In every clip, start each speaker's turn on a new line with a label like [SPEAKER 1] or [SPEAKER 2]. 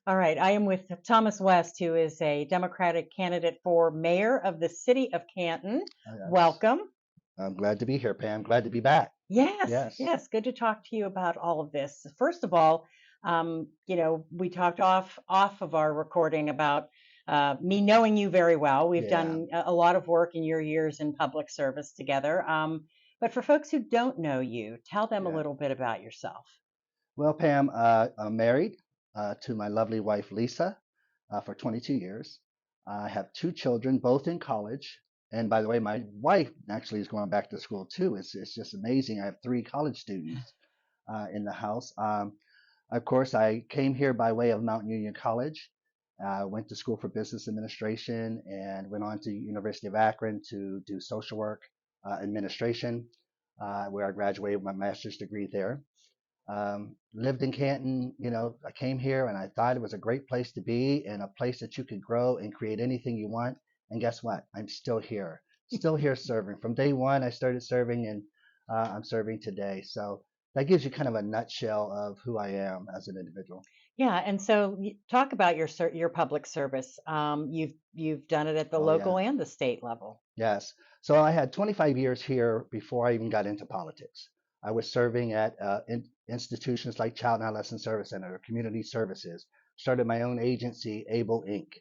[SPEAKER 1] All right, I am with Thomas West, who is a Democratic candidate for mayor of the city of Canton.
[SPEAKER 2] Yes.
[SPEAKER 1] Welcome.
[SPEAKER 2] I'm glad to be here, Pam. Glad to be back.
[SPEAKER 1] Yes,
[SPEAKER 2] Yes.
[SPEAKER 1] yes, good to talk to you about all of this. First of all, we talked off of our recording about me knowing you very well. We've
[SPEAKER 2] Yeah.
[SPEAKER 1] done a lot of work in your years in public service together. But for folks who don't know you, tell them a
[SPEAKER 2] Yeah.
[SPEAKER 1] little bit about yourself.
[SPEAKER 2] Well, Pam, I'm married to my lovely wife, Lisa, for 22 years. I have two children, both in college. And by the way, my wife actually is going back to school too. It's just amazing. I have three college students in the house. Of course, I came here by way of Mount Union College. Went to school for business administration and went on to University of Akron to do social work administration, where I graduated with my master's degree there. Lived in Canton. I came here and I thought it was a great place to be and a place that you could grow and create anything you want. And guess what? I'm still here serving. From day one, I started serving and I'm serving today. So that gives you kind of a nutshell of who I am as an individual.
[SPEAKER 1] Yeah, and so talk about your public service. You've done it at the
[SPEAKER 2] Oh, yeah.
[SPEAKER 1] local and the state level.
[SPEAKER 2] Yes. So I had 25 years here before I even got into politics. I was serving at institutions like Child and Adolescent Service Center, Community Services, started my own agency, Able Inc.,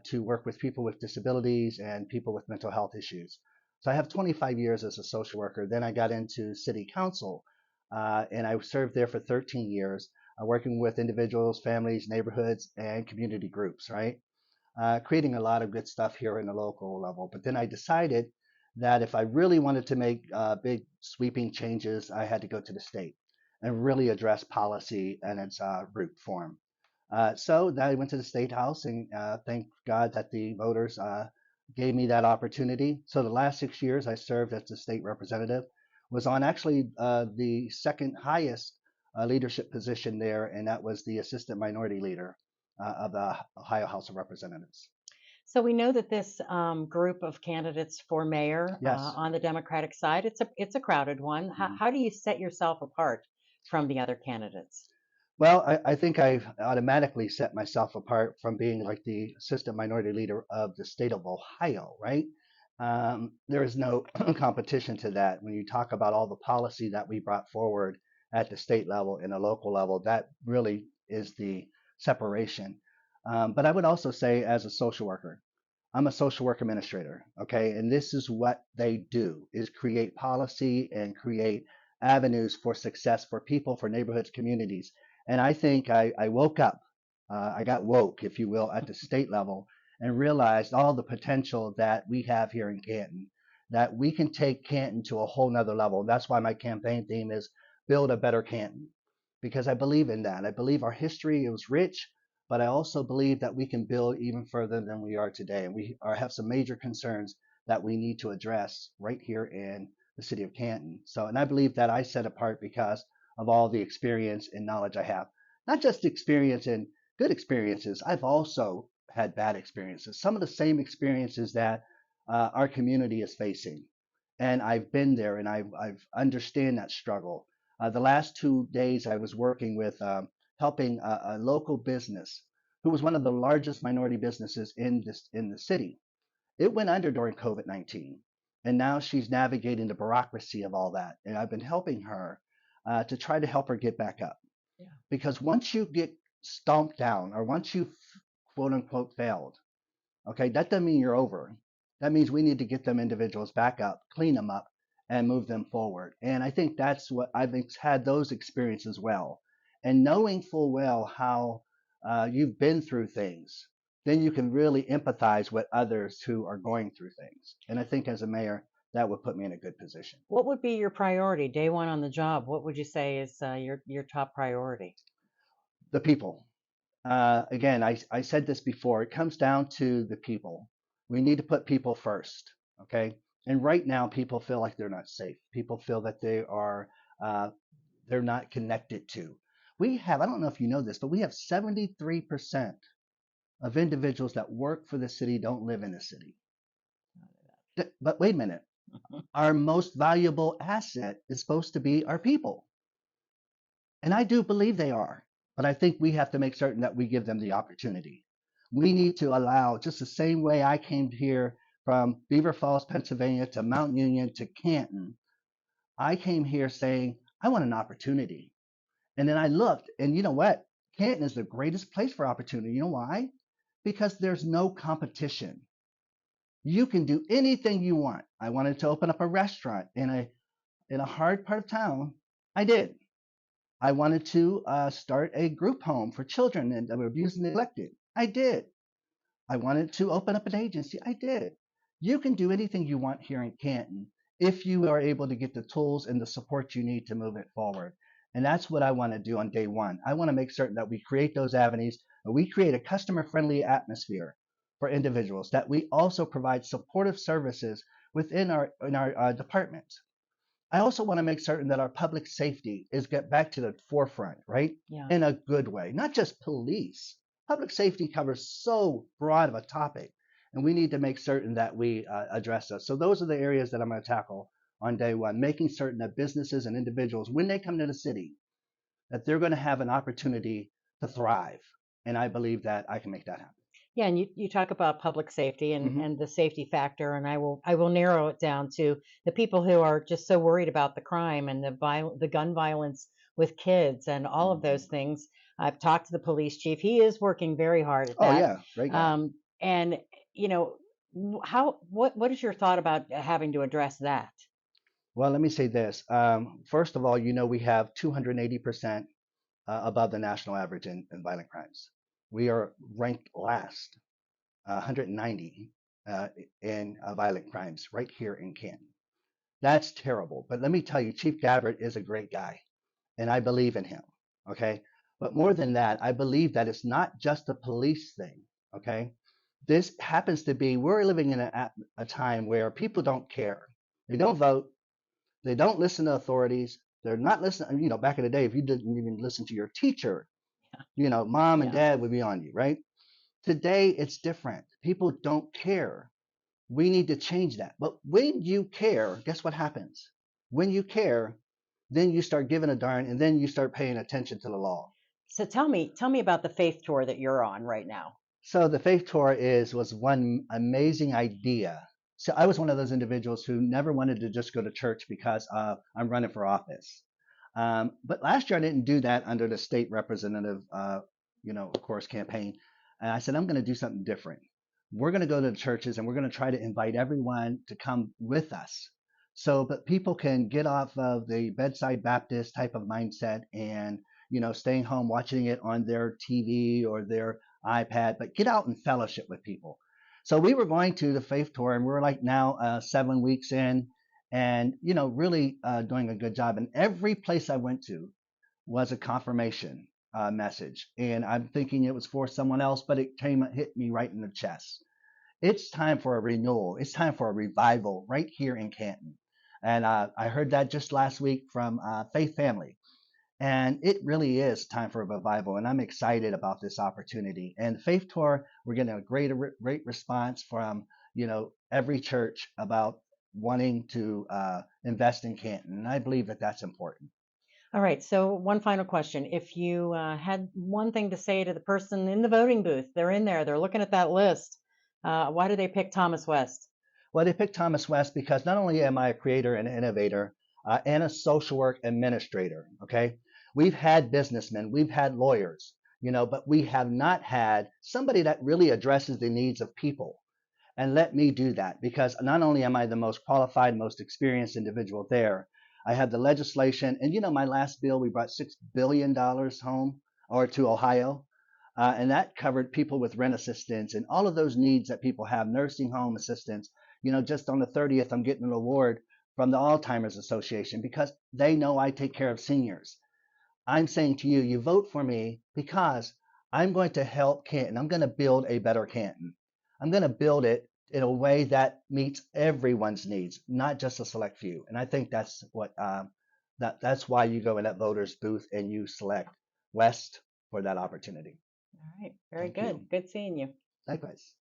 [SPEAKER 2] to work with people with disabilities and people with mental health issues. So I have 25 years as a social worker. Then I got into city council, and I served there for 13 years, working with individuals, families, neighborhoods, and community groups, right? Creating a lot of good stuff here in the local level. But then I decided that if I really wanted to make big sweeping changes, I had to go to the state and really address policy and its root form. So I went to the state house, and thank God that the voters gave me that opportunity. So the last 6 years I served as the state representative, was on actually the second highest leadership position there, and that was the assistant minority leader of the Ohio House of Representatives.
[SPEAKER 1] So we know that this group of candidates for mayor
[SPEAKER 2] Yes.
[SPEAKER 1] on the Democratic side, it's a crowded one. How,
[SPEAKER 2] Mhm.
[SPEAKER 1] how do you set yourself apart from the other candidates?
[SPEAKER 2] Well, I think I've automatically set myself apart from being like the assistant minority leader of the state of Ohio, right? There is no competition to that. When you talk about all the policy that we brought forward at the state level and the local level, that really is the separation. But I would also say, as a social worker, I'm a social work administrator, okay? And this is what they do is create policy and create avenues for success for people, for neighborhoods, communities. And I think I woke up, I got woke, if you will, at the state level and realized all the potential that we have here in Canton, that we can take Canton to a whole nother level. That's why my campaign theme is build a better Canton, because I believe in that. I believe our history is rich, but I also believe that we can build even further than we are today. And have some major concerns that we need to address right here in the city of Canton. So, and I believe that I set apart because of all the experience and knowledge I have. Not just experience in good experiences, I've also had bad experiences. Some of the same experiences that our community is facing. And I've been there and I've understand that struggle. The last 2 days I was working with helping a local business who was one of the largest minority businesses in the city. It went under during COVID-19, and now she's navigating the bureaucracy of all that. And I've been helping her to try to help her get back up,
[SPEAKER 1] Yeah.
[SPEAKER 2] because once you get stomped down or once you quote unquote failed, okay, that doesn't mean you're over. That means we need to get them individuals back up, clean them up, and move them forward. And I think that's what had those experiences well. And knowing full well how you've been through things, then you can really empathize with others who are going through things. And I think as a mayor, that would put me in a good position.
[SPEAKER 1] What would be your priority day one on the job? What would you say is your top priority?
[SPEAKER 2] The people. Again, I said this before, it comes down to the people. We need to put people first, okay? And right now, people feel like they're not safe. People feel that uh, they're not connected to. I don't know if you know this, but we have 73% of individuals that work for the city don't live in the city. But wait a minute, our most valuable asset is supposed to be our people. And I do believe they are. but I think we have to make certain that we give them the opportunity. We need to allow, just the same way I came here from Beaver Falls, Pennsylvania to Mount Union to Canton, I came here saying, I want an opportunity. And then I looked, and you know what? Canton is the greatest place for opportunity. You know why? Because there's no competition. You can do anything you want. I wanted to open up a restaurant in a hard part of town. I did. I wanted to start a group home for children that were abused and neglected. I did. I wanted to open up an agency. I did. You can do anything you want here in Canton if you are able to get the tools and the support you need to move it forward. And that's what I want to do on day one. I want to make certain that we create those avenues and we create a customer friendly atmosphere for individuals, that we also provide supportive services within our departments. I also want to make certain that our public safety is get back to the forefront, right?
[SPEAKER 1] Yeah.
[SPEAKER 2] In a good way, not just police. Public safety covers so broad of a topic, and we need to make certain that we address those. So those are the areas that I'm going to tackle on day one, making certain that businesses and individuals, when they come to the city, that they're going to have an opportunity to thrive. And I believe that I can make that happen.
[SPEAKER 1] Yeah, and you talk about public safety
[SPEAKER 2] Hmm.
[SPEAKER 1] and the safety factor, and I will narrow it down to the people who are just so worried about the crime and the gun violence with kids and all of those
[SPEAKER 2] Hmm.
[SPEAKER 1] things. I've talked to the police chief. He is working very hard at
[SPEAKER 2] Oh
[SPEAKER 1] that.
[SPEAKER 2] yeah, great guy.
[SPEAKER 1] And you know, what is your thought about having to address that?
[SPEAKER 2] Well, let me say this. First of all, we have 280% above the national average in violent crimes. We are ranked last, 190 in violent crimes right here in Canton. That's terrible. But let me tell you, Chief Gabbard is a great guy, and I believe in him. Okay. But more than that, I believe that it's not just a police thing. Okay. This happens to be, we're living in a time where people don't care. They don't vote. They don't listen to authorities. They're not listening. Back in the day, if you didn't even listen to your teacher, mom and
[SPEAKER 1] Yeah.
[SPEAKER 2] dad would be on you, right? Today, it's different. People don't care. We need to change that. But when you care, guess what happens? When you care, then you start giving a darn and then you start paying attention to the law.
[SPEAKER 1] So tell me about the faith tour that you're on right now.
[SPEAKER 2] So the faith tour was one amazing idea. So I was one of those individuals who never wanted to just go to church because I'm running for office. But last year I didn't do that under the state representative, of course, campaign. And I said I'm going to do something different. We're going to go to the churches and we're going to try to invite everyone to come with us. So, but people can get off of the bedside Baptist type of mindset and staying home watching it on their TV or their iPad, but get out and fellowship with people. So we were going to the faith tour, and we're like now 7 weeks in, and really doing a good job. And every place I went to was a confirmation message, and I'm thinking it was for someone else, but it hit me right in the chest. It's time for a renewal. It's time for a revival right here in Canton. And I heard that just last week from Faith Family. And it really is time for a revival, and I'm excited about this opportunity. And Faith Tour, we're getting a great response from every church about wanting to invest in Canton, and I believe that that's important.
[SPEAKER 1] All right. So one final question: if you had one thing to say to the person in the voting booth, they're in there, they're looking at that list. Why do they pick Thomas West?
[SPEAKER 2] Well, they picked Thomas West because not only am I a creator and innovator and a social work administrator, okay, we've had businessmen, we've had lawyers, but we have not had somebody that really addresses the needs of people. And let me do that because not only am I the most qualified, most experienced individual there, I have the legislation. And my last bill, we brought $6 billion home or to Ohio. And that covered people with rent assistance and all of those needs that people have, nursing home assistance. Just on the 30th, I'm getting an award from the Alzheimer's Association because they know I take care of seniors. I'm saying to you, you vote for me because I'm going to help Canton. I'm going to build a better Canton. I'm going to build it in a way that meets everyone's needs, not just a select few. And I think that's what that's why you go in that voters booth and you select West for that opportunity.
[SPEAKER 1] All right. Very
[SPEAKER 2] Thank you.
[SPEAKER 1] good. Good seeing you.
[SPEAKER 2] Likewise.